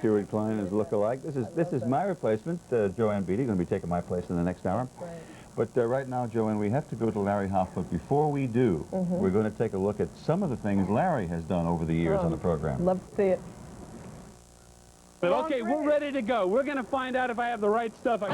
Stuart Klein is look-alike. This is my replacement, Joanne Beatty, going to be taking my place in the next hour. But right now, Joanne, we have to go to Larry Hoff. But before we do, we're going to take a look at some of the things Larry has done over the years on the program. Love to see it. But okay, we're ready to go. We're going to find out if I have the right stuff.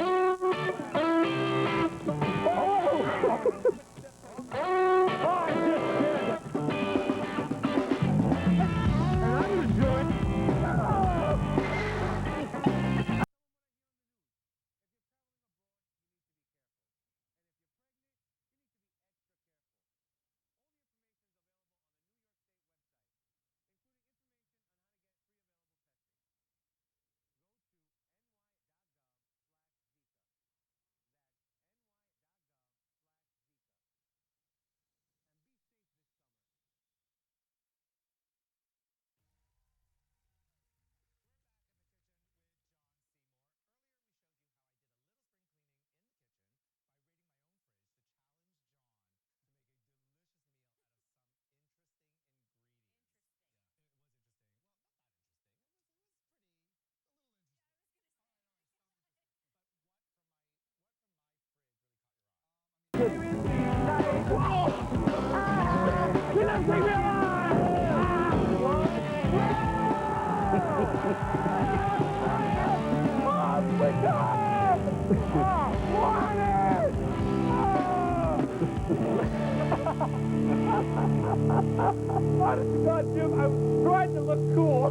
Honest to God, Jim, I'm trying to look cool.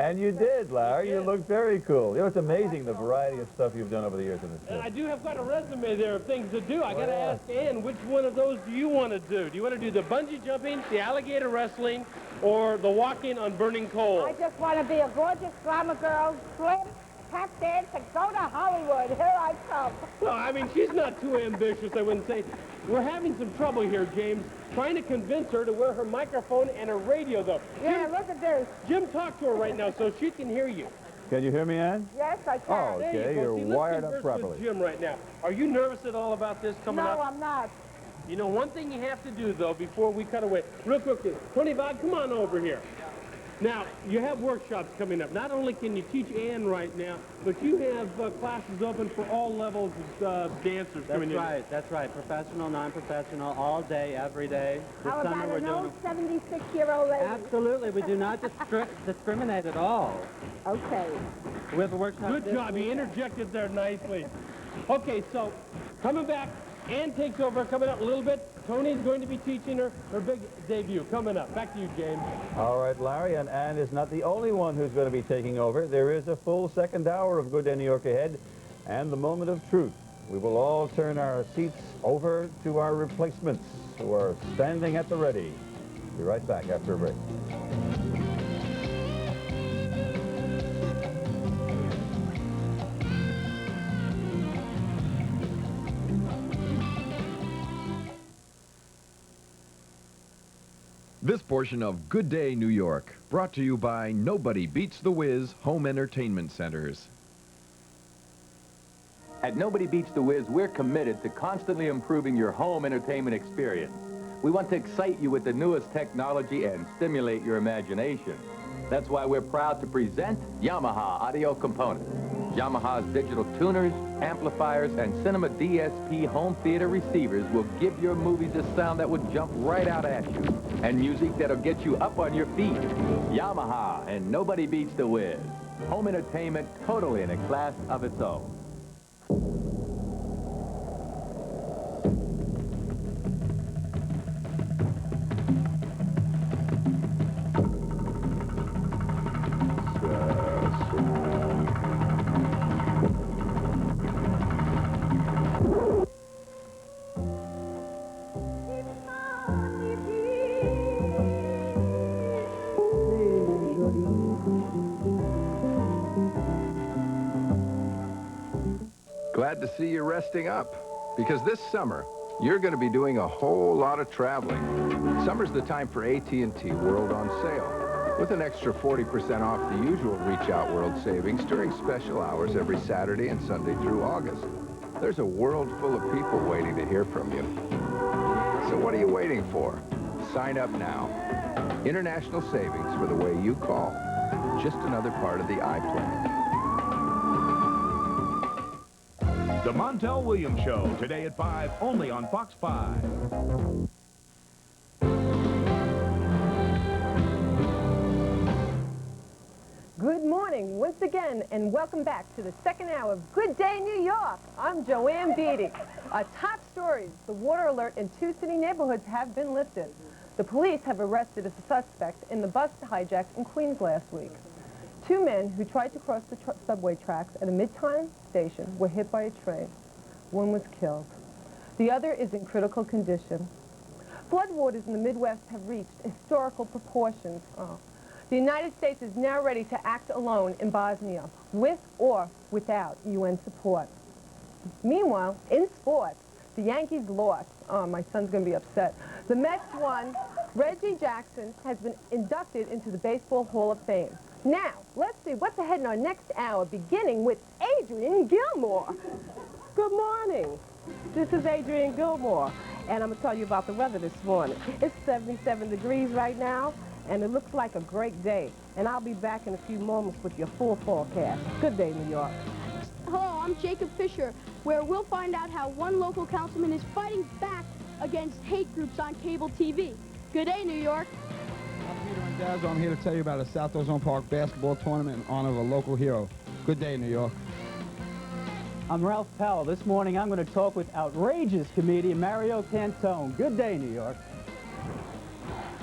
And you did, Larry. You look very cool. You know, it's amazing the variety of stuff you've done over the years in this film. I do have quite a resume there of things to do. I got to ask Ann, which one of those do you want to do? Do you want to do the bungee jumping, the alligator wrestling, or the walking on burning coal? I just want to be a gorgeous glamour girl, slim, tap dance, and go to Hollywood. Here I come. Well, I mean, she's not too ambitious, I wouldn't say. We're having some trouble here, James, trying to convince her to wear her microphone and her radio, though. Yeah, Jim, look at this. Jim, talk to her right now so she can hear you. Can you hear me, Ann? Yes, I can. Oh, There okay. you go. You're See, let's wired up converse properly. with Jim right now. Are you nervous at all about this coming up? No, I'm not. You know, one thing you have to do, though, before we cut away, real quickly, Tony Bob, come on over here. Now, you have workshops coming up. Not only can you teach Ann right now, but you have classes open for all levels of dancers. That's right. Professional, non-professional, all day, every day. How about an old 76-year-old lady? Absolutely. We do not discriminate at all. Okay. We have a workshop. Good job. You interjected there nicely. Okay, so coming back, Ann takes over. Coming up a little bit, Tony's going to be teaching her big debut. Coming up. Back to you, James. All right, Larry, and Ann is not the only one who's going to be taking over. There is a full second hour of Good Day New York ahead, and the moment of truth. We will all turn our seats over to our replacements who are standing at the ready. Be right back after a break. This portion of Good Day New York, brought to you by Nobody Beats the Wiz Home Entertainment Centers. At Nobody Beats the Wiz, we're committed to constantly improving your home entertainment experience. We want to excite you with the newest technology and stimulate your imagination. That's why we're proud to present Yamaha Audio Components. Yamaha's digital tuners, amplifiers, and Cinema DSP home theater receivers will give your movies a sound that will jump right out at you, and music that'll get you up on your feet. Yamaha, and Nobody Beats the Wiz. Home entertainment totally in a class of its own. Glad to see you resting up, because this summer, you're going to be doing a whole lot of traveling. Summer's the time for AT&T World on sale, with an extra 40% off the usual Reach Out World savings during special hours every Saturday and Sunday through August. There's a world full of people waiting to hear from you. So what are you waiting for? Sign up now. International savings for the way you call. Just another part of the iPlan. The Montel Williams Show, today at 5, only on Fox 5. Good morning once again, and welcome back to the second hour of Good Day New York. I'm Joanne Beatty. Our top stories: the water alert in 2 city neighborhoods have been lifted. The police have arrested a suspect in the bus hijack in Queens last week. 2 men who tried to cross the subway tracks at a Midtown station were hit by a train. 1 was killed. The other is in critical condition. Floodwaters in the Midwest have reached historical proportions. The United States is now ready to act alone in Bosnia, with or without UN support. Meanwhile, in sports, the Yankees lost. Oh, my son's going to be upset. The Mets won. Reggie Jackson has been inducted into the Baseball Hall of Fame. Now, let's see what's ahead in our next hour, beginning with Adrian Gilmore. Good morning. This is Adrian Gilmore, and I'm going to tell you about the weather this morning. It's 77 degrees right now, and it looks like a great day. And I'll be back in a few moments with your full forecast. Good day, New York. Hello, I'm Jacob Fisher, where we'll find out how one local councilman is fighting back against hate groups on cable TV. Good day, New York. I'm Peter Randazzo. I'm here to tell you about a South Ozone Park basketball tournament in honor of a local hero. Good day, New York. I'm Ralph Powell. This morning I'm going to talk with outrageous comedian Mario Cantone. Good day, New York.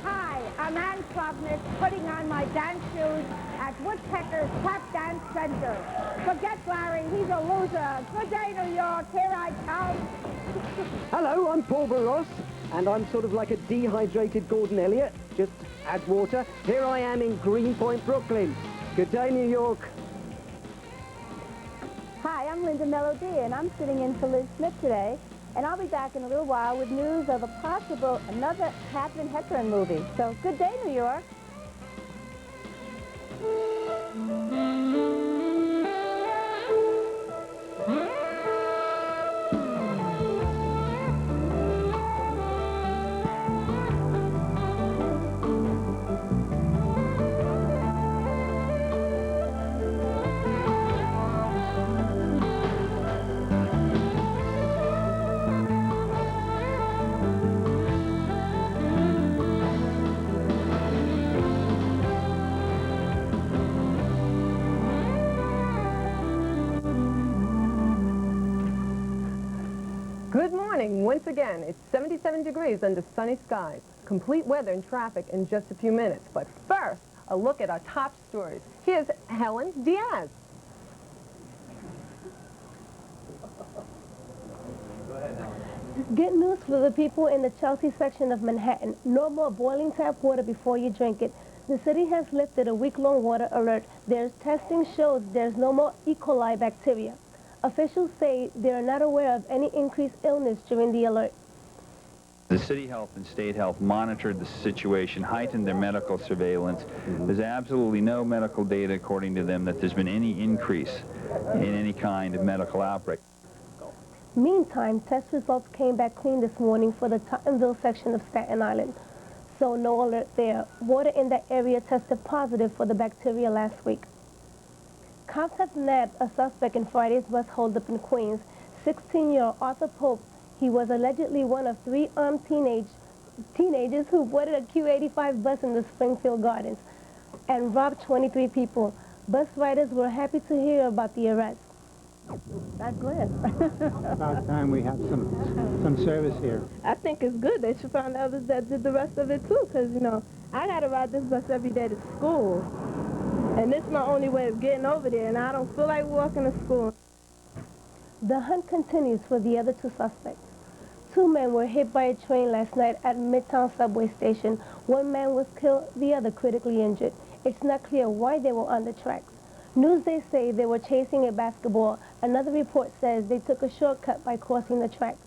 Hi, I'm Ann Klobnik, putting on my dance shoes at Woodpecker's Tap Dance Center. Forget Larry, he's a loser. Good day, New York, here I come. Hello, I'm Paul Barros, and I'm sort of like a dehydrated Gordon Elliott. Just add water. Here I am in Greenpoint, Brooklyn. Good day, New York. Hi, I'm Linda Melody, and I'm sitting in for Liz Smith today. And I'll be back in a little while with news of a possible another Katharine Hepburn movie. So good day, New York. Good morning. Once again, it's 77 degrees under sunny skies. Complete weather and traffic in just a few minutes. But first, a look at our top stories. Here's Helen Diaz. Good news for the people in the Chelsea section of Manhattan. No more boiling tap water before you drink it. The city has lifted a week-long water alert. There's testing shows there's no more E. coli bacteria. Officials say they are not aware of any increased illness during the alert. The city health and state health monitored the situation, heightened their medical surveillance. There's absolutely no medical data, according to them, that there's been any increase in any kind of medical outbreak. Meantime, test results came back clean this morning for the Tottenville section of Staten Island. So no alert there. Water in that area tested positive for the bacteria last week. Cops have nabbed a suspect in Friday's bus holdup in Queens. 16-year-old Arthur Pope. He was allegedly one of 3 armed teenagers who boarded a Q85 bus in the Springfield Gardens and robbed 23 people. Bus riders were happy to hear about the arrest. I'm glad. About time we have some service here. I think it's good that you found others that did the rest of it too, because, you know, I got to ride this bus every day to school. And this is my only way of getting over there, and I don't feel like walking to school. The hunt continues for the other 2 suspects. 2 men were hit by a train last night at Midtown subway station. 1 man was killed, the other critically injured. It's not clear why they were on the tracks. Newsday say they were chasing a basketball. Another report says they took a shortcut by crossing the tracks.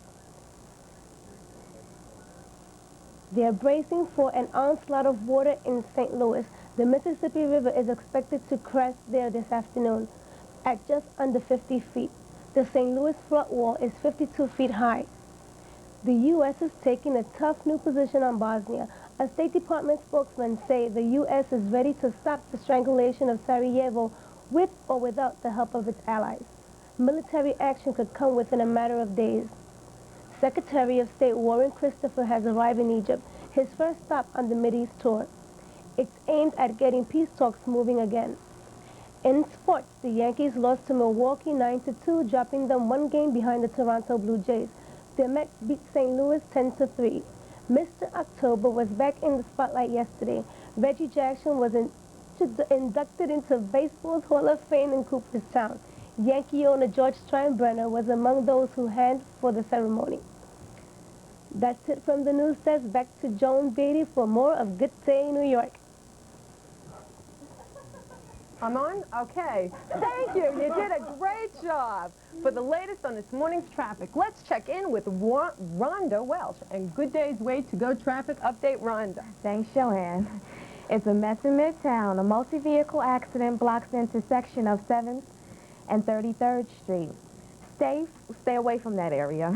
They are bracing for an onslaught of water in St. Louis. The Mississippi River is expected to crest there this afternoon at just under 50 feet. The St. Louis flood wall is 52 feet high. The U.S. is taking a tough new position on Bosnia. A State Department spokesman say the U.S. is ready to stop the strangulation of Sarajevo with or without the help of its allies. Military action could come within a matter of days. Secretary of State Warren Christopher has arrived in Egypt, his first stop on the Mideast tour. It's aimed at getting peace talks moving again. In sports, the Yankees lost to Milwaukee 9-2, dropping them one game behind the Toronto Blue Jays. The Mets beat St. Louis 10-3. Mr. October was back in the spotlight yesterday. Reggie Jackson was inducted into baseball's Hall of Fame in Cooperstown. Yankee owner George Steinbrenner was among those who handed for the ceremony. That's it from the news desk. Back to Joan Beatty for more of Good Day New York. I'm on? Okay. Thank you. You did a great job. For the latest on this morning's traffic, let's check in with Rhonda Welch. And Good Day's Way to Go traffic update, Rhonda. Thanks, Joanne. It's a mess in Midtown. A multi-vehicle accident blocks the intersection of 7th and 33rd Street. Stay away from that area.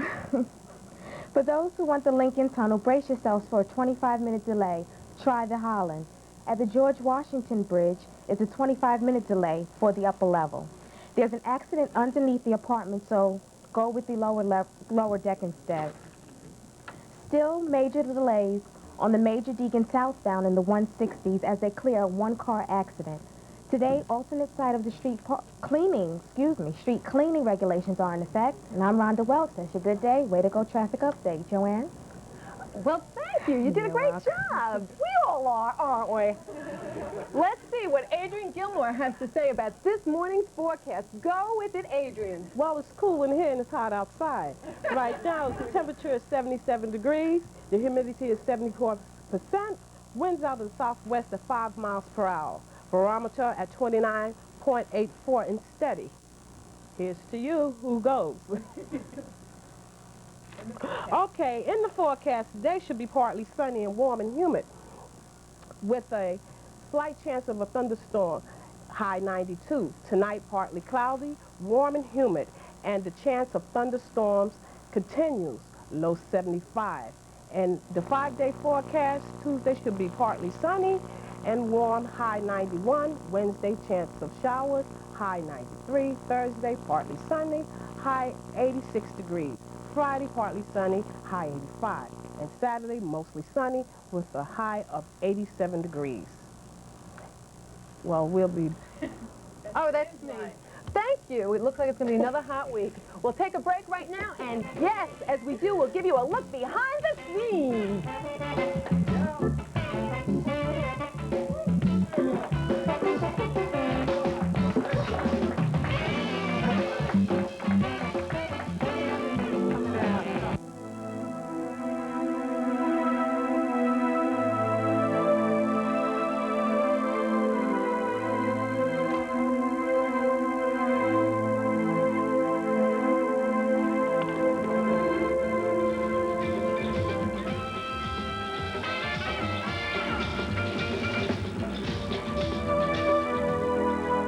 For those who want the Lincoln Tunnel, brace yourselves for a 25-minute delay. Try the Holland. At the George Washington Bridge, it's a 25-minute delay for the upper level. There's an accident underneath the apartment, so go with the lower deck instead. Still major delays on the Major Deacon southbound in the 160s as they clear a one-car accident. Today, alternate side of the street cleaning regulations are in effect. And I'm Rhonda Welch. That's your Good Day. Way to Go traffic update. Joanne? Well, thank you. You did a great job. We all are, aren't we? Let's see what Adrian Gilmore has to say about this morning's forecast. Go with it, Adrian. Well, it's cool in here and it's hot outside. Right now, the temperature is 77 degrees. The humidity is 74%. Winds out of the southwest at 5 miles per hour. Barometer at 29.84 and steady. Here's to you. Who goes? Okay, in the forecast, today should be partly sunny and warm and humid with a slight chance of a thunderstorm, high 92. Tonight, partly cloudy, warm and humid, and the chance of thunderstorms continues, low 75. And the 5-day forecast, Tuesday should be partly sunny and warm, high 91. Wednesday, chance of showers, high 93. Thursday, partly sunny, high 86 degrees. Friday, partly sunny, high 85. And Saturday, mostly sunny with a high of 87 degrees. Well, we'll be... Oh, that's me. Thank you. It looks like it's going to be another hot week. We'll take a break right now, and yes, as we do, we'll give you a look behind the scenes.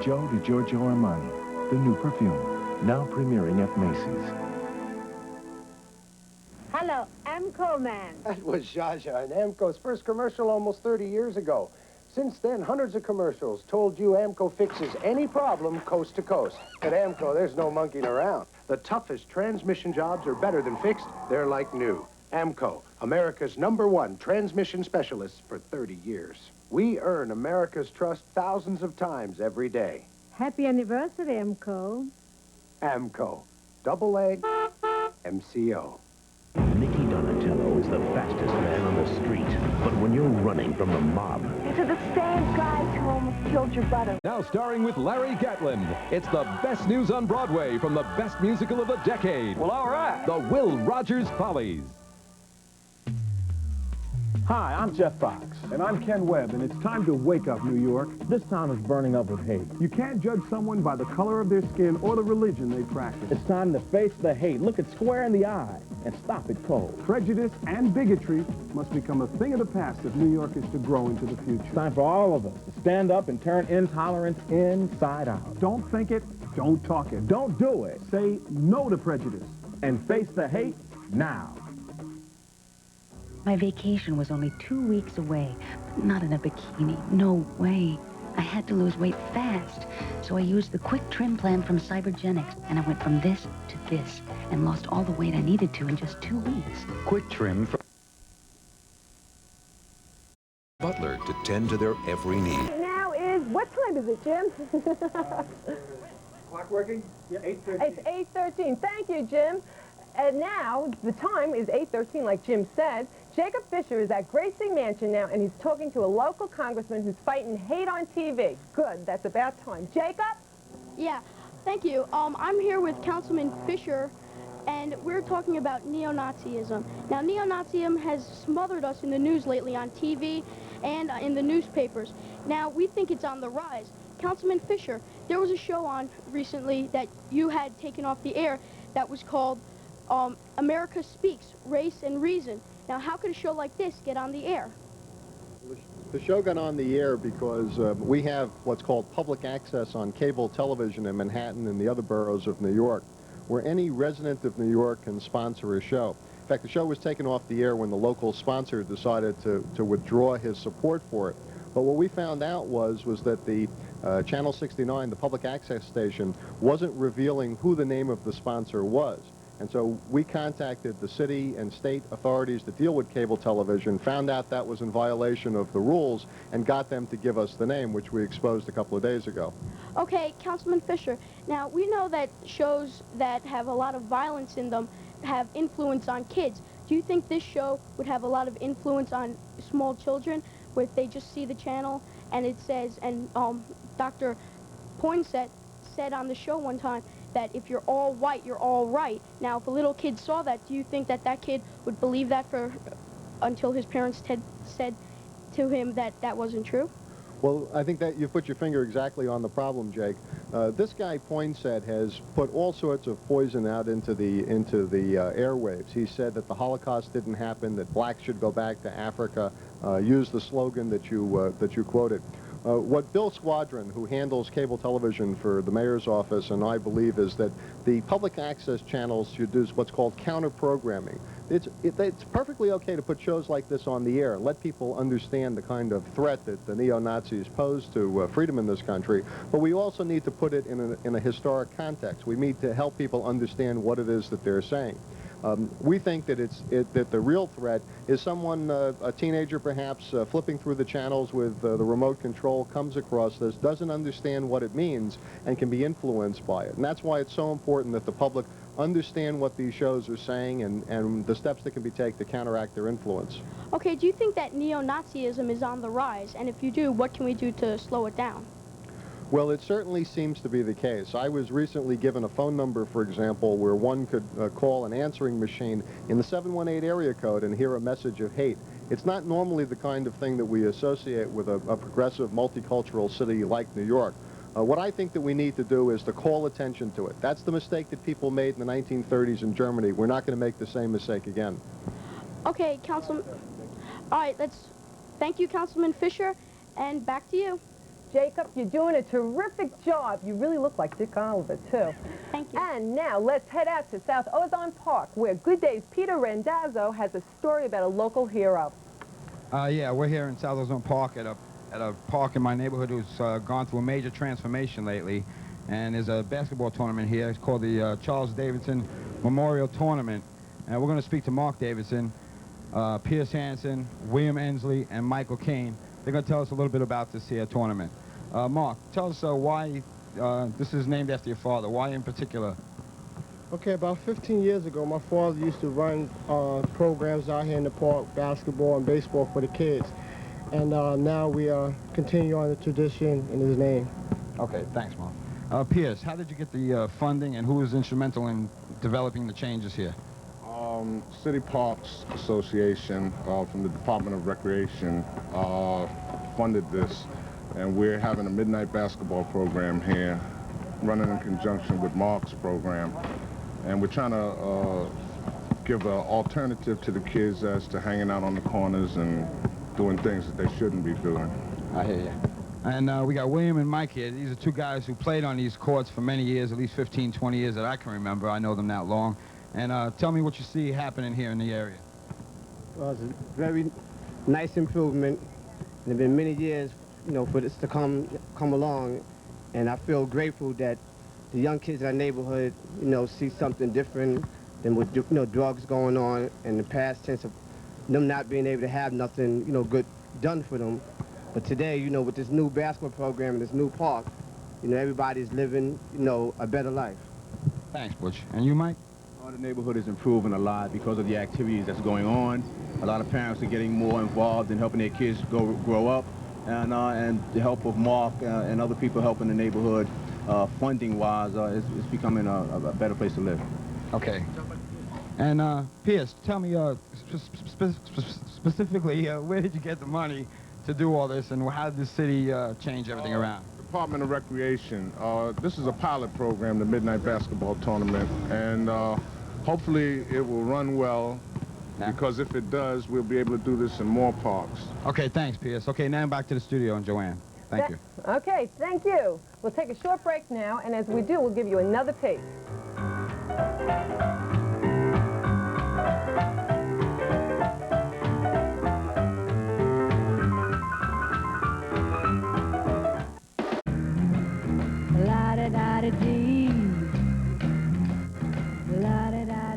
Joe di Giorgio Armani, the new perfume, now premiering at Macy's. Hello, Amco Man. That was Zsa Zsa and Amco's first commercial almost 30 years ago. Since then, hundreds of commercials told you Amco fixes any problem coast to coast. At Amco, there's no monkeying around. The toughest transmission jobs are better than fixed. They're like new. Amco, America's #1 transmission specialist for 30 years. We earn America's trust thousands of times every day. Happy anniversary, Amco. Amco, AA MCO. Nicky Donatello is the fastest man on the street. But when you're running from the mob... These are the same guys who almost killed your brother. Now starring with Larry Gatlin, it's the best news on Broadway from the best musical of the decade. Well, all right. The Will Rogers Follies. Hi, I'm Jeff Fox. And I'm Ken Webb, and it's time to wake up, New York. This town is burning up with hate. You can't judge someone by the color of their skin or the religion they practice. It's time to face the hate, look it square in the eye, and stop it cold. Prejudice and bigotry must become a thing of the past if New York is to grow into the future. It's time for all of us to stand up and turn intolerance inside out. Don't think it, don't talk it. Don't do it. Say no to prejudice. And face the hate now. My vacation was only 2 weeks away, but not in a bikini. No way. I had to lose weight fast, so I used the quick trim plan from Cybergenics, and I went from this to this and lost all the weight I needed to in just 2 weeks. Quick trim from Butler to tend to their every need. Now is, what time is it, Jim? Clock working? Yeah, 8:13. It's 8:13. Thank you, Jim. And now, the time is 8:13, like Jim said. Jacob Fisher is at Gracie Mansion now, and he's talking to a local congressman who's fighting hate on TV. Good, that's about time. Jacob? Yeah, thank you. I'm here with Councilman Fisher, and we're talking about neo-Nazism. Now, neo-Nazism has smothered us in the news lately on TV and in the newspapers. Now, we think it's on the rise. Councilman Fisher, there was a show on recently that you had taken off the air that was called America Speaks, Race and Reason. Now, how could a show like this get on the air? The show got on the air because we have what's called public access on cable television in Manhattan and the other boroughs of New York, where any resident of New York can sponsor a show. In fact, the show was taken off the air when the local sponsor decided to withdraw his support for it. But what we found out was that the Channel 69, the public access station, wasn't revealing who the name of the sponsor was. And so we contacted the city and state authorities that deal with cable television, found out that was in violation of the rules, and got them to give us the name, which we exposed a couple of days ago. Okay, Councilman Fisher, now we know that shows that have a lot of violence in them have influence on kids. Do you think this show would have a lot of influence on small children, where they just see the channel and it says, and Dr. Poinsett said on the show one time that if you're all white, you're all right. Now, if a little kid saw that, do you think that that kid would believe that until his parents said to him that that wasn't true? Well, I think that you put your finger exactly on the problem, Jake. This guy Poinsett has put all sorts of poison out into the airwaves. He said that the Holocaust didn't happen, that blacks should go back to Africa. Use the slogan that you quoted. What Bill Squadron, who handles cable television for the mayor's office, and I believe is that the public access channels should do what's called counter-programming. It's perfectly okay to put shows like this on the air and let people understand the kind of threat that the neo-Nazis pose to freedom in this country, but we also need to put it in a historic context. We need to help people understand what it is that they're saying. We think that that the real threat is someone, a teenager perhaps, flipping through the channels with the remote control, comes across this, doesn't understand what it means, and can be influenced by it. And that's why it's so important that the public understand what these shows are saying and the steps that can be taken to counteract their influence. Okay, do you think that neo-Nazism is on the rise? And if you do, what can we do to slow it down? Well, it certainly seems to be the case. I was recently given a phone number, for example, where one could call an answering machine in the 718 area code and hear a message of hate. It's not normally the kind of thing that we associate with a progressive, multicultural city like New York. What I think that we need to do is to call attention to it. That's the mistake that people made in the 1930s in Germany. We're not going to make the same mistake again. Okay, Councilman. All right, thank you, Councilman Fisher, and back to you. Jacob, you're doing a terrific job. You really look like Dick Oliver, too. Thank you. And now let's head out to South Ozone Park, where Good Day's Peter Randazzo has a story about a local hero. Yeah, we're here in South Ozone Park at a park in my neighborhood who's gone through a major transformation lately. And there's a basketball tournament here. It's called the Charles Davidson Memorial Tournament. And we're going to speak to Mark Davidson, Pierce Hansen, William Ensley, and Michael Kane. They're going to tell us a little bit about this here tournament. Mark, tell us why this is named after your father. Why in particular? Okay, about 15 years ago, my father used to run programs out here in the park, basketball and baseball for the kids. And now we continue on the tradition in his name. Okay, thanks, Mark. Pierce, how did you get the funding, and who was instrumental in developing the changes here? City Parks Association from the Department of Recreation funded this, and we're having a midnight basketball program here, running in conjunction with Mark's program, and we're trying to give an alternative to the kids as to hanging out on the corners and doing things that they shouldn't be doing. I hear you. And we got William and Mike here. These are two guys who played on these courts for many years, at least 15, 20 years that I can remember. I know them that long. And tell me what you see happening here in the area. Well, it's a very nice improvement. There have been many years, you know, for this to come along, and I feel grateful that the young kids in our neighborhood, you know, see something different than with, you know, drugs going on in the past tense of them not being able to have nothing, you know, good done for them. But today, you know, with this new basketball program and this new park, you know, everybody's living, you know, a better life. Thanks, Butch. And you, Mike? The neighborhood is improving a lot because of the activities that's going on. A lot of parents are getting more involved in helping their kids grow up, and the help of Mark and other people helping the neighborhood funding-wise, it's becoming a better place to live. Okay. And Pierce, tell me specifically, where did you get the money to do all this, and how did the city change everything around? Department of Recreation. This is a pilot program, the Midnight Basketball Tournament, and hopefully it will run well, because if it does, we'll be able to do this in more parks. Okay, thanks, Pierce. Okay, now back to the studio and Joanne. Thank you. Okay, thank you. We'll take a short break now, and as we do, we'll give you another taste.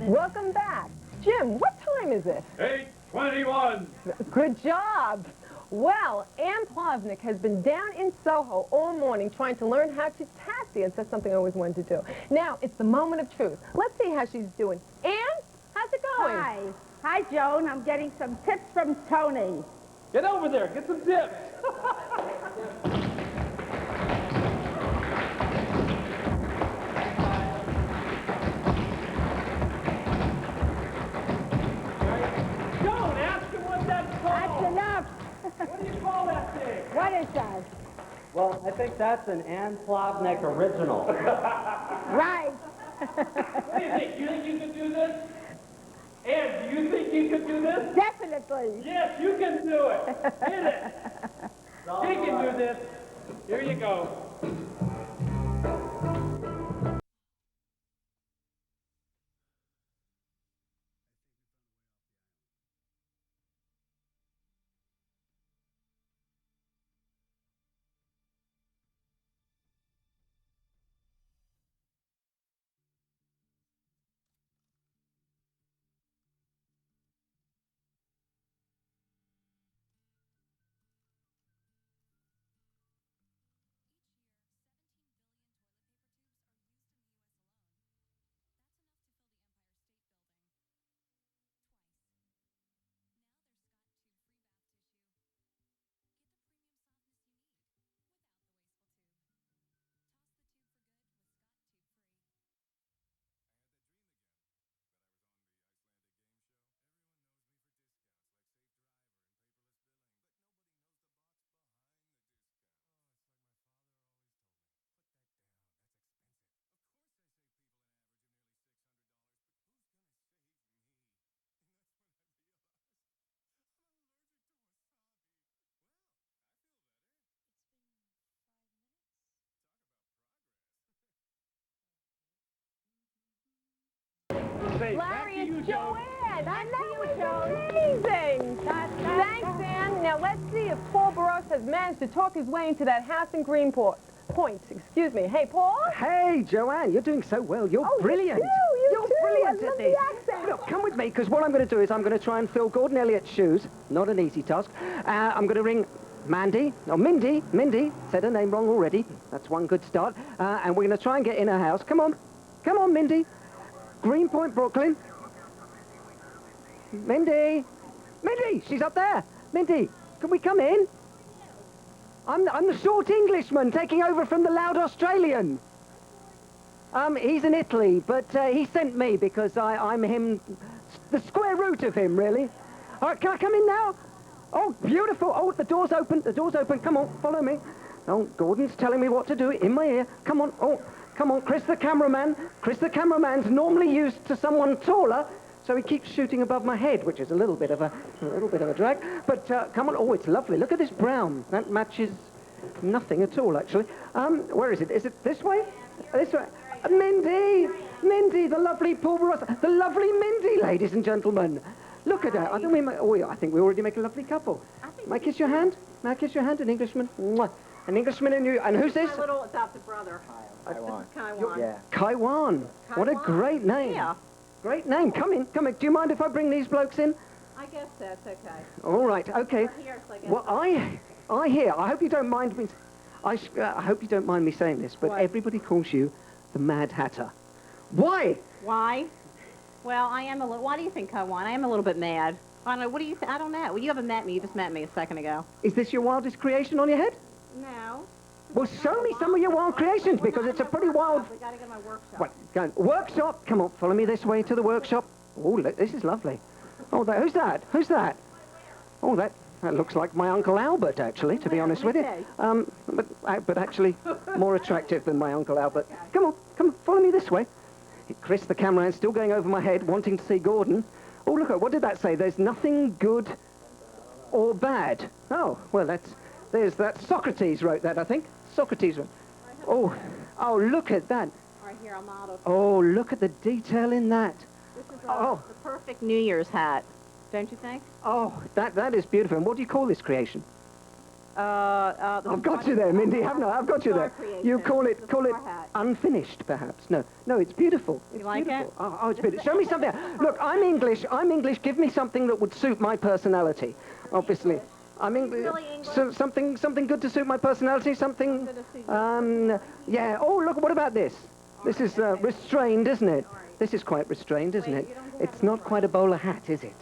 Welcome back. Jim, what time is it? 8:21. Good job. Well, Ann Plavnik has been down in Soho all morning trying to learn how to tap dance. That's something I always wanted to do. Now, it's the moment of truth. Let's see how she's doing. Ann, how's it going? Hi. Hi, Joan. I'm getting some tips from Tony. Get over there. Get some tips. Don't ask him what that's called. That's enough. What do you call that thing? What is that? Well, I think that's an Ann Plavnik original. Right. What do you think? You think you could do this? Ann, do you think you could do this? Definitely. Yes, you can do it. Hit it. He can do this. Here you go. Larry, it's Joanne. And that was amazing. Thanks, Ann. Now, let's see if Paul Barros has managed to talk his way into that house in Greenport. Excuse me. Hey, Paul? Hey, Joanne, you're doing so well. You're brilliant. You're brilliant at this. Look, come with me, because what I'm going to do is I'm going to try and fill Gordon Elliott's shoes. Not an easy task. I'm going to ring Mindy, said her name wrong already. That's one good start. And we're going to try and get in her house. Come on, Mindy. Greenpoint, Brooklyn. Mindy, she's up there. Mindy, can we come in? I'm the short Englishman taking over from the loud Australian. He's in Italy, but he sent me because I'm him, the square root of him, really. All right, can I come in now? Oh, beautiful. Oh, the door's open. Come on, follow me. Oh, Gordon's telling me what to do in my ear. Come on. Oh, come on, Chris the cameraman. Chris the cameraman's normally used to someone taller, so he keeps shooting above my head, which is a little bit of a drag. But come on. Oh, it's lovely. Look at this brown. That matches nothing at all, actually. Where is it? Is it this way? This way. Mindy, the lovely Paul Barros, the lovely Mindy, ladies and gentlemen. Look at that. I think we already make a lovely couple. May I kiss your hand? May I kiss your hand? An Englishman? Mwah. An Englishman and you. And who's this? My little adopted brother. This is Kaiwan. Yeah. Kaiwan. What a great name. Yeah. Great name. Come in. Come in. Do you mind if I bring these blokes in? I guess that's okay. All right. Okay. We're here, so I guess Well, I hear. I hope you don't mind me. I hope you don't mind me saying this, but everybody calls you the Mad Hatter. Why? Why? Well, I am a little. Why do you think, Kaiwan? I am a little bit mad. I don't know. What do you think? I don't know. Well, you haven't met me. You just met me a second ago. Is this your wildest creation on your head? No. Well, show me some of your wild creations, because it's a pretty wild... We gotta go to my workshop. What? Go on. Workshop? Come on, follow me this way to the workshop. Oh, look, this is lovely. Oh, who's that? Who's that? Oh, that looks like my Uncle Albert, actually, to be honest with you. But actually more attractive than my Uncle Albert. Come on, follow me this way. Chris, the cameraman's still going over my head, wanting to see Gordon. Oh, look, what did that say? There's nothing good or bad. Oh, well, there's that. Socrates wrote that, I think. Socrates wrote. Oh, look at that. Right here, I'm out of. Oh, look at the detail in that. This is the perfect New Year's hat, don't you think? Oh, that is beautiful. And what do you call this creation? I've got you there, Mindy, haven't I? I've got you there. You call it unfinished, perhaps. No, it's beautiful. It's you like beautiful. it? Oh, it's beautiful. Show me something. Look, I'm English. Give me something that would suit my personality, obviously. I'm English. Really English? Something good to suit my personality. Something. Yeah. Oh, look. What about this? This is restrained, isn't it? This is quite restrained, isn't it? It's not quite a bowler hat, is it?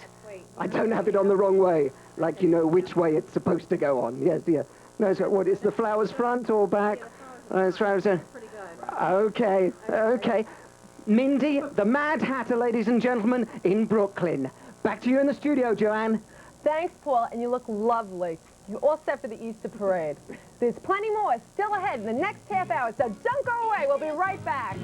I don't have it on the wrong way, like you know which way it's supposed to go on. Yes, yeah. No, so what is the flowers front or back? Flowers. Okay. Mindy, the Mad Hatter, ladies and gentlemen, in Brooklyn. Back to you in the studio, Joanne. Thanks, Paul, and you look lovely. You're all set for the Easter parade. There's plenty more still ahead in the next half hour, so don't go away. We'll be right back.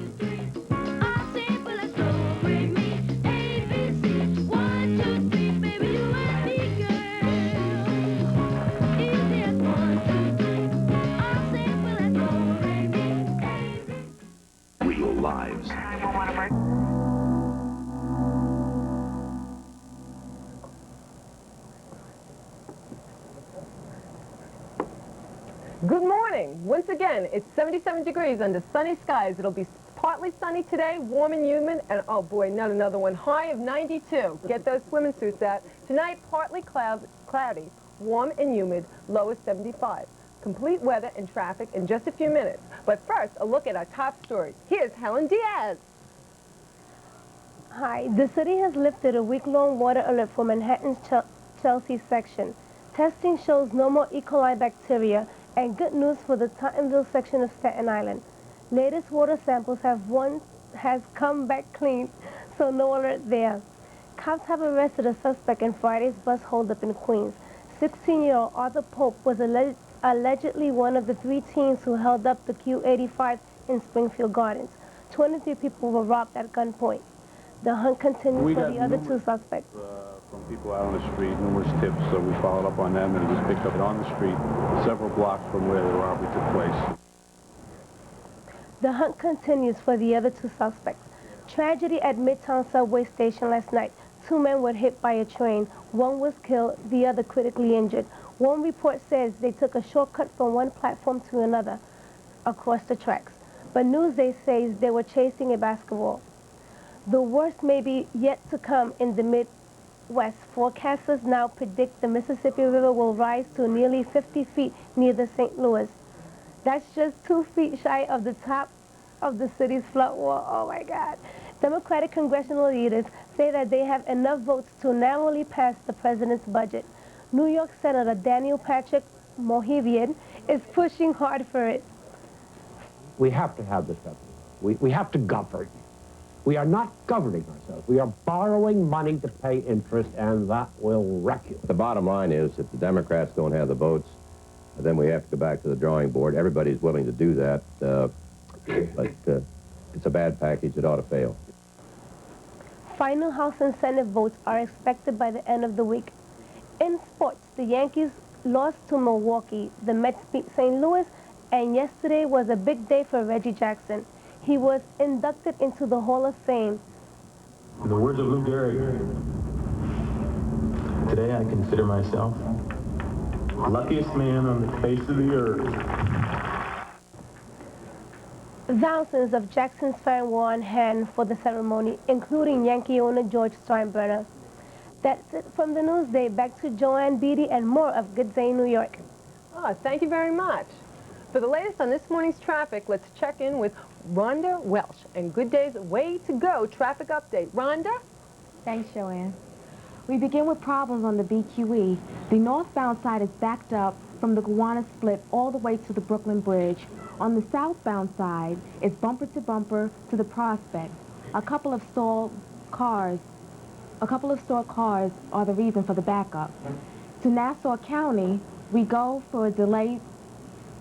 Real lives. Good morning. Once again, it's 77 degrees under sunny skies. It'll be partly sunny today, warm and humid, and oh boy, not another one. High of 92. Get those swimming suits out. Tonight, partly cloudy, warm and humid, low of 75. Complete weather and traffic in just a few minutes. But first, a look at our top stories. Here's Helen Diaz. Hi. The city has lifted a week-long water alert for Manhattan's Chelsea section. Testing shows no more E. coli bacteria, and good news for the Tottenville section of Staten Island. Latest water samples has come back clean, so no alert there. Cops have arrested a suspect in Friday's bus holdup in Queens. 16-year-old Arthur Pope was allegedly one of the 3 teens who held up the Q85 in Springfield Gardens. 23 people were robbed at gunpoint. The hunt continues for the other 2 suspects. From people out on the street, numerous tips, so we followed up on them, and it was picked up on the street, several blocks from where the robbery took place. The hunt continues for the other 2 suspects. Tragedy at Midtown subway station last night. 2 men were hit by a train. 1 was killed, the other critically injured. One report says they took a shortcut from one platform to another across the tracks. But Newsday says they were chasing a basketball. The worst may be yet to come in the Midwest. Forecasters now predict the Mississippi River will rise to nearly 50 feet near the St. Louis. That's just 2 feet shy of the top of the city's flood wall. Oh my God. Democratic congressional leaders say that they have enough votes to narrowly pass the president's budget. New York Senator Daniel Patrick Moravian is pushing hard for it. We have to have this government. We have to govern. We are not governing ourselves. We are borrowing money to pay interest, and that will wreck you. The bottom line is, if the Democrats don't have the votes, then we have to go back to the drawing board. Everybody's willing to do that, but it's a bad package. It ought to fail. Final House and Senate votes are expected by the end of the week. In sports, the Yankees lost to Milwaukee, the Mets beat St. Louis, and yesterday was a big day for Reggie Jackson. He was inducted into the Hall of Fame. In the words of Lou Gehrig, Today I consider myself the luckiest man on the face of the earth. Thousands of Jackson's fans were on hand for the ceremony, including Yankee owner George Steinbrenner. That's it from the Newsday. Back to Joanne Beatty and more of Good Day New York. Oh, thank you very much. For the latest on this morning's traffic, let's check in with Rhonda Welch and Good Day's Way to Go traffic update. Rhonda? Thanks, Joanne. We begin with problems on the BQE. The northbound side is backed up from the Gowanus split all the way to the Brookyln Bridge. On the southbound side, it's bumper to the Prospect. A couple of stalled cars are the reason for the backup. To Nassau County, we go for a delay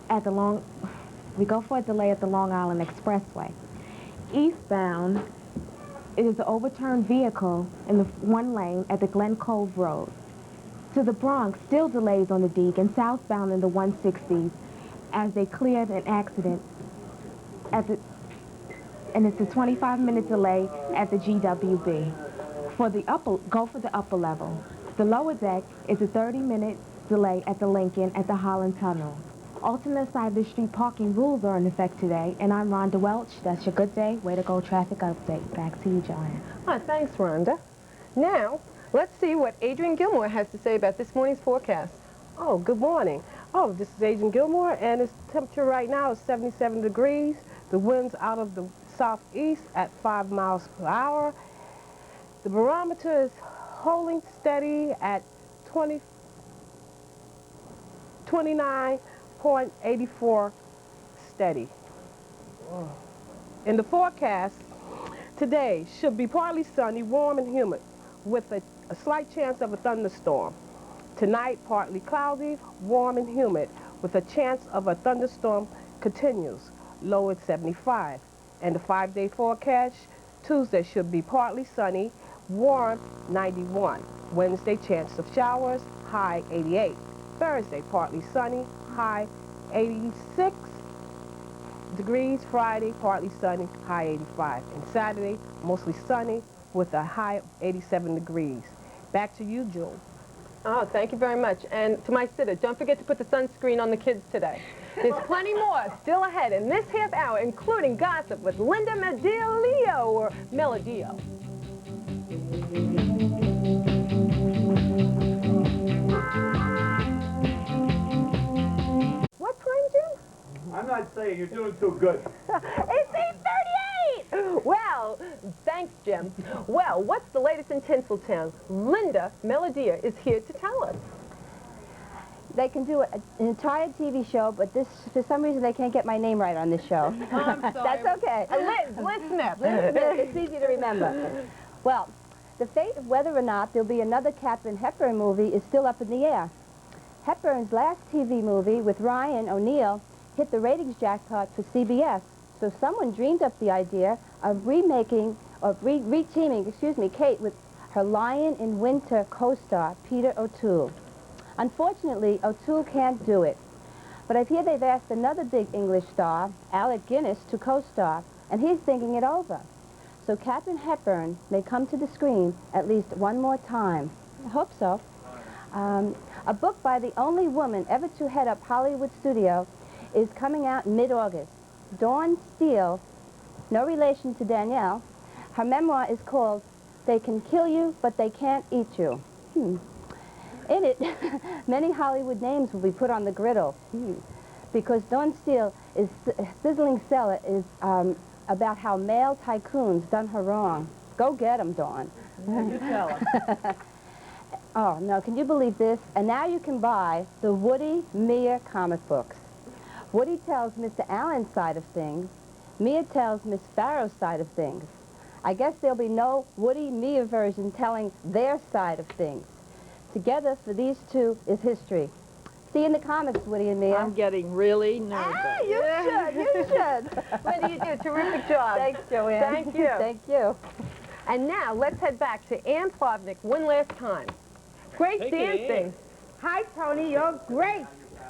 at the Long Island Expressway. Eastbound, it is an overturned vehicle in the one lane at the Glen Cove Road. To the Bronx, still delays on the Deke, and southbound in the 160s as they cleared an accident and it's a 25-minute delay at the GWB. Go for the upper level. The lower deck is a 30-minute delay at the Lincoln at the Holland Tunnel. Alternate side of the street parking rules are in effect today, and I'm Rhonda Welch. That's your Good Day, Way to Go traffic update. Back to you, Joanne. Thanks, Rhonda. Now, let's see what Adrian Gilmore has to say about this morning's forecast. Oh, good morning. Oh, this is Adrian Gilmore, and its temperature right now is 77 degrees. The wind's out of the southeast at 5 miles per hour. The barometer is holding steady at 29.84 steady. In the forecast, today should be partly sunny, warm and humid with a slight chance of a thunderstorm. Tonight, partly cloudy, warm and humid with a chance of a thunderstorm continues, low at 75. And the 5-day forecast, Tuesday should be partly sunny, warm, 91. Wednesday, chance of showers, high 88. Thursday, partly sunny, high 86 degrees. Friday, partly sunny, high 85. And Saturday, mostly sunny with a high of 87 degrees. Back to you, Jewel. Oh, thank you very much. And to my sitter, don't forget to put the sunscreen on the kids today. There's plenty more still ahead in this half hour, including gossip with Linda Medilio or Melodio. What time, Jim? I'm not saying you're doing too good. It's 8:38! Well, thanks, Jim. Well, what's the latest in Tinseltown? Linda Melodia is here to tell us. They can do an entire TV show, but for some reason, they can't get my name right on this show. Oh, I'm sorry. That's okay. Liz Smith. Liz Smith. It's easy to remember. Well, the fate of whether or not there'll be another Katharine Hepburn movie is still up in the air. Hepburn's last TV movie with Ryan O'Neal hit the ratings jackpot for CBS, so someone dreamed up the idea of re-teaming Kate with her Lion in Winter co-star, Peter O'Toole. Unfortunately, O'Toole can't do it. But I hear they've asked another big English star, Alec Guinness, to co-star, and he's thinking it over. So Katharine Hepburn may come to the screen at least one more time. I hope so. A book by the only woman ever to head up Hollywood studio is coming out in mid-August. Dawn Steele, no relation to Danielle, her memoir is called They Can Kill You, But They Can't Eat You. In it, many Hollywood names will be put on the griddle, because Dawn Steele is sizzling cellar is about how male tycoons done her wrong. Go get 'em, Dawn. You tell her. Oh, no, can you believe this? And now you can buy the Woody Mia comic books. Woody tells Mr. Allen's side of things. Mia tells Miss Farrow's side of things. I guess there'll be no Woody Mia version telling their side of things. Together for these two is history. See you in the comics, Woody and Mia. I'm getting really nervous. Ah, you should. Linda, you did a terrific job. Thanks, Joanne. Thank you. Thank you. And now, let's head back to Ann Plovnick one last time. Great dancing. Hi, Tony. You're great.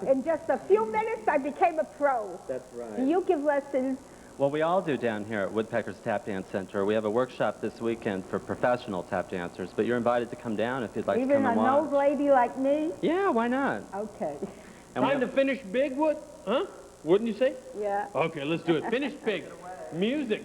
In just a few minutes, I became a pro. That's right. Do you give lessons Well, we all do down here at Woodpecker's Tap Dance Center. We have a workshop this weekend for professional tap dancers, but you're invited to come down if you'd like to Even come and an watch. old lady like me? Yeah, why not? Okay. And Time to finish big, Wood? Huh? Wouldn't you say? Yeah. Okay, let's do it. Finish big. Music.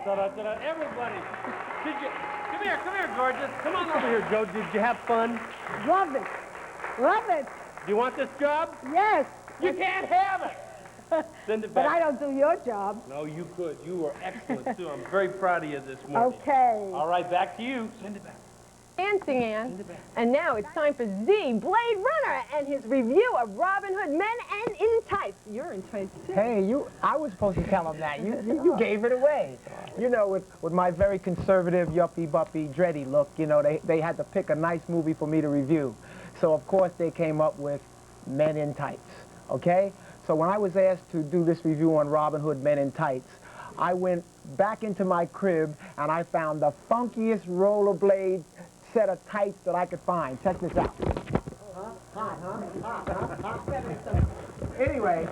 Everybody, come here, gorgeous. Come on over here, Joe. Did you have fun? Love it. Love it. Do you want this job? Yes. You can't have it. Send it back. But I don't do your job. No, you could. You were excellent, too. I'm very proud of you this morning. Okay. All right, back to you. Send it back. Dancing, Ann. And now it's time for Z, Blade Runner, and his review of Robin Hood Men and in Tights. You're in tights, too. Hey, I was supposed to tell him that. You gave it away. You know, with my very conservative, yuppie-buppy, dready look, you know, they had to pick a nice movie for me to review. So, of course, they came up with Men in Tights, okay? So when I was asked to do this review on Robin Hood Men in Tights, I went back into my crib and I found the funkiest rollerblade set of tights that I could find. Check this out. Anyway,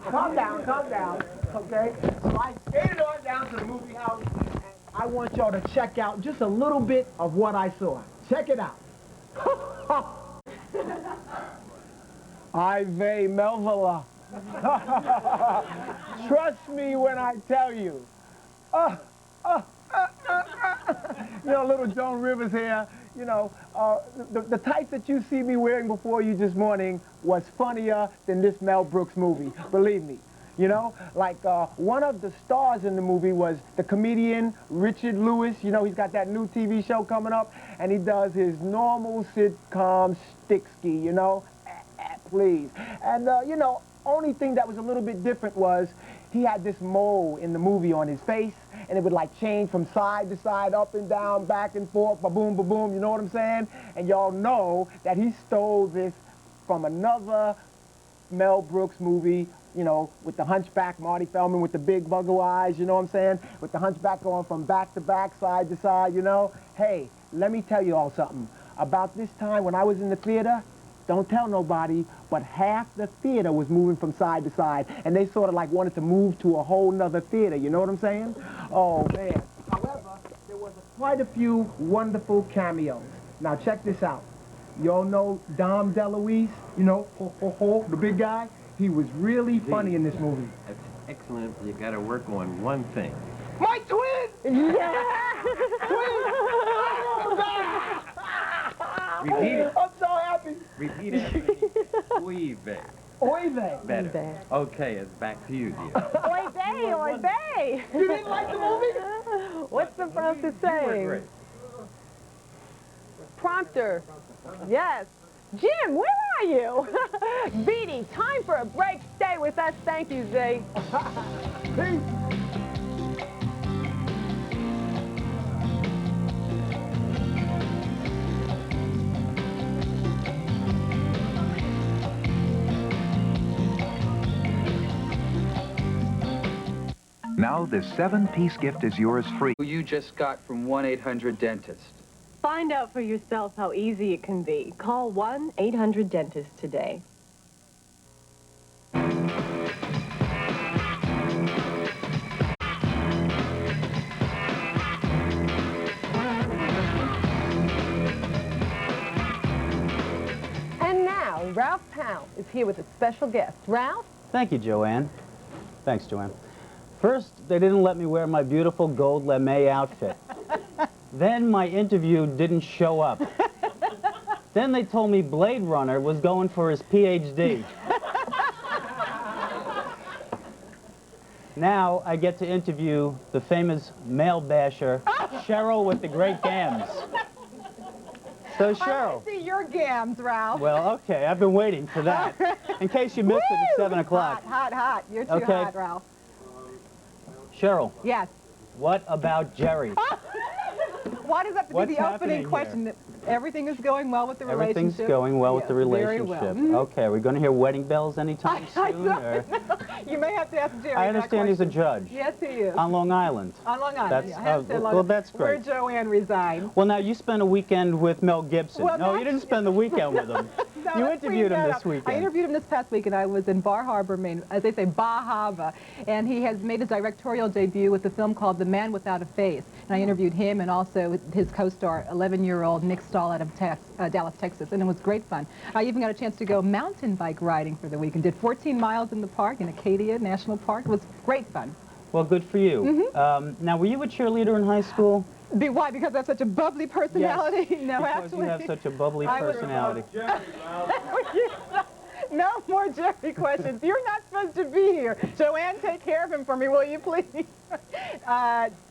calm down, okay? So I skated on down to the movie house, and I want y'all to check out just a little bit of what I saw. Check it out. Ivy Melvilla. Trust me when I tell you. You know, little Joan Rivers here, you know, the tights that you see me wearing before you this morning was funnier than this Mel Brooks movie, believe me. You know, like one of the stars in the movie was the comedian Richard Lewis. You know, he's got that new TV show coming up, and he does his normal sitcom Sticksky, you know, please. And, you know, only thing that was a little bit different was he had this mole in the movie on his face, and it would like change from side to side, up and down, back and forth, ba-boom, ba-boom, you know what I'm saying? And y'all know that he stole this from another Mel Brooks movie, you know, with the hunchback, Marty Feldman with the big bugger eyes, you know what I'm saying? With the hunchback going from back to back, side to side, you know? Hey, let me tell you all something. About this time when I was in the theater, don't tell nobody, but half the theater was moving from side to side, and they sort of like wanted to move to a whole nother theater, you know what I'm saying? Oh, man. However, there was quite a few wonderful cameos. Now, check this out. Y'all know Dom DeLuise, you know, the big guy? He was really funny in this movie. That's excellent. You got to work on one thing. My twin! Yeah! Repeat it. I'm so happy. Repeat it. Oive. Oive. Better. Okay, it's back to you, dear. Oy vey, oy vey. You didn't like the movie? What's the prompter saying? Great. Prompter. Yes. Jim, where are you? Beatty, time for a break. Stay with us. Thank you, Zay. Peace. Now this 7-piece gift is yours free. You just got from 1-800-DENTIST. Find out for yourself how easy it can be. Call 1-800-DENTIST today. Ralph Powell is here with a special guest. Ralph? Thank you, Joanne. Thanks, Joanne. First, they didn't let me wear my beautiful gold lame outfit. Then my interview didn't show up. Then they told me Blade Runner was going for his PhD. Now I get to interview the famous male basher, Cheryl with the great gams. So Cheryl. I want to see your gams, Ralph. Well, okay, I've been waiting for that. In case you missed it at 7 o'clock. Hot, hot. You're too Okay. hot, Ralph. Cheryl. Yes. What about Jerry? Why does that have to be What's the opening happening question? Everything is going well with the relationship? Everything's going well with the Yes, relationship. very well. Okay, are we going to hear wedding bells anytime I soon? don't or- know. You may have to ask Jerry. I that understand he's a question. judge. Yes, he is. On Long Island. On Long Island. That's, yeah. Hampstead, Long well, Island, that's great. Where Joanne resides. Well, now, you spent a weekend with Mel Gibson. Well, no, you didn't spend the weekend with him. No, You let's interviewed leave him that this out. weekend. I interviewed him this past week, and I was in Bar Harbor, Maine, as they say, Bar Harbor, and he has made his directorial debut with a film called The Man Without a Face. And I interviewed him and also his co-star, 11-year-old Nick Stahl out of Dallas, Texas, and it was great fun. I even got a chance to go mountain bike riding for the week and did 14 miles in the park in Acadia National Park. It was great fun. Well, good for you. Now, were you a cheerleader in high school? Why? Because I have such a bubbly personality? Yes, No, because absolutely. you have such a bubbly personality. No more Jerry questions. You're not supposed to be here. Joanne, take care of him for me, will you, please?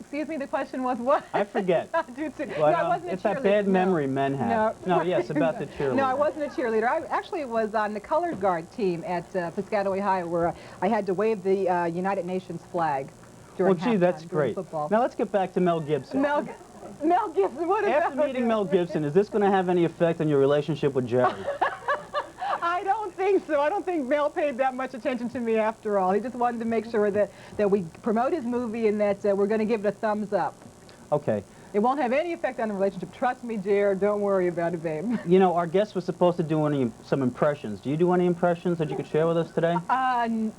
Excuse me, the question was what? I forget. I do too. Well, no, I wasn't it's a cheerleader. that bad memory men have. No. No, yes, about the cheerleader. No, I wasn't a cheerleader. I actually was on the colored guard team at Piscataway High, where I had to wave the United Nations flag during Well, gee, that's halftime during great. football. Now, let's get back to Mel Gibson. Mel Gibson, what about After meeting Mel Gibson, is this going to have any effect on your relationship with Jerry? I don't think so. I don't think Mel paid that much attention to me after all. He just wanted to make sure that we promote his movie and that we're going to give it a thumbs up. Okay. It won't have any effect on the relationship. Trust me, Jared. Don't worry about it, babe. You know, our guest was supposed to do some impressions. Do you do any impressions that you could share with us today?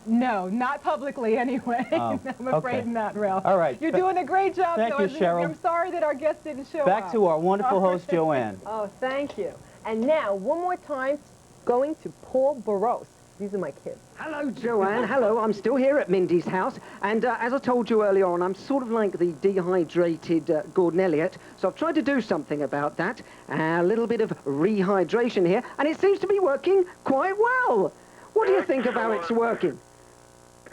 No, not publicly anyway. Oh, I'm afraid okay. not, Ralph. All right. You're doing a great job. Thank you, Cheryl. I'm sorry that our guest didn't show up. Back to our wonderful host, Joanne. Oh, thank you. And now, one more time, going to Paul Barros. These are my kids. Hello, Joanne. Hello. I'm still here at Mindy's house. And as I told you earlier on, I'm sort of like the dehydrated Gordon Elliott. So I've tried to do something about that. A little bit of rehydration here. And it seems to be working quite well. What do you think of how it's working?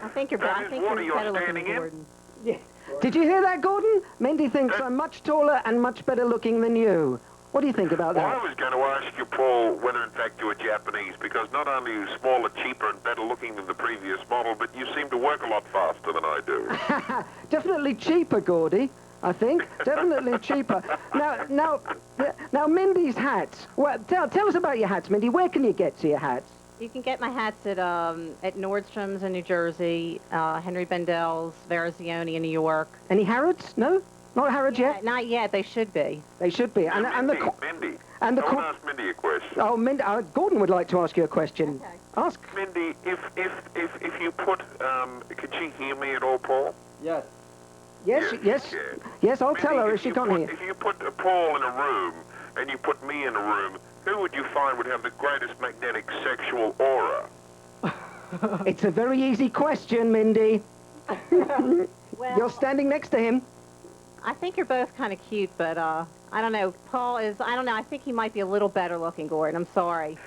I think you're better looking, Gordon. Yes. Did you hear that, Gordon? Mindy thinks I'm much taller and much better looking than you. What do you think about Well, that? I was going to ask you, Paul, whether in fact you were Japanese, because not only are you smaller, cheaper, and better looking than the previous model, but you seem to work a lot faster than I do. Definitely cheaper, Gordy, I think. Definitely cheaper. Now, Mindy's hats. Well, tell us about your hats, Mindy. Where can you get to your hats? You can get my hats at Nordstrom's in New Jersey, Henry Bendel's, Verazioni in New York. Any Harrods? No? Not Harrods yet? Not yet. They should be. They should be. Mindy, And the someone asked Mindy a question. Oh, Mindy, Gordon would like to ask you a question. Okay. Ask. Mindy, if you put, could she hear me at all, Paul? Yes. Yes, I'll tell her if she can't hear. If you put Paul in a room and you put me in a room, who would you find would have the greatest magnetic sexual aura? It's a very easy question, Mindy. You're standing next to him. I think you're both kind of cute, but I don't know. Paul is, I don't know. I think he might be a little better looking, Gordon. I'm sorry.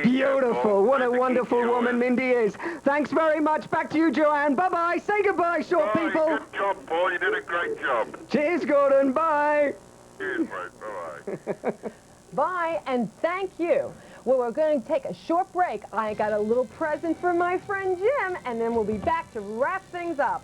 Beautiful. What a wonderful woman Mindy is. Thanks very much. Back to you, Joanne. Bye-bye. Say goodbye, short people. Good job, Paul. You did a great job. Cheers, Gordon. Bye. Cheers, mate. Bye-bye. Bye, and thank you. Well, we're going to take a short break. I got a little present for my friend Jim, and then we'll be back to wrap things up.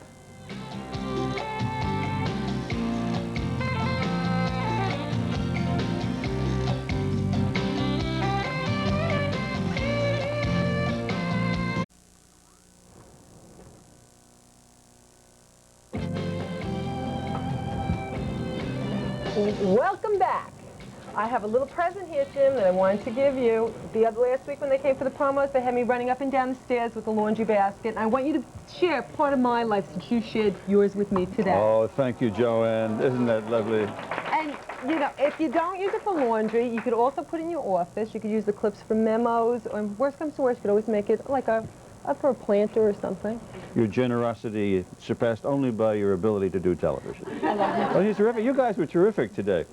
Welcome back. I have a little present here, Jim, that I wanted to give you. Last week when they came for the promos, they had me running up and down the stairs with the laundry basket. And I want you to share part of my life since you shared yours with me today. Oh, thank you, Joanne. Isn't that lovely? And you know, if you don't use it for laundry, you could also put it in your office. You could use the clips for memos, or worst comes to worst, you could always make it like for a planter or something. Your generosity surpassed only by your ability to do television. I love you. Oh, you're terrific. You guys were terrific today.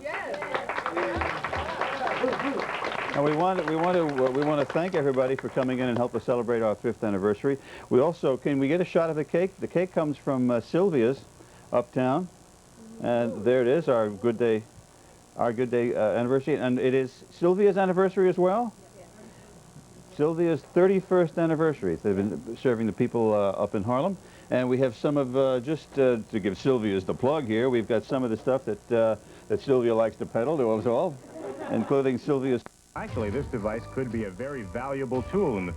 And we want to thank everybody for coming in and help us celebrate our 5th anniversary. We also, can we get a shot of the cake? The cake comes from Sylvia's uptown, and there it is, our good day anniversary, and it is Sylvia's anniversary as well. Sylvia's 31st anniversary. They've been serving the people up in Harlem, and we have some of just to give Sylvia's the plug here. We've got some of the stuff that that Sylvia likes to peddle to us all, including Sylvia's. Actually, this device could be a very valuable tool in the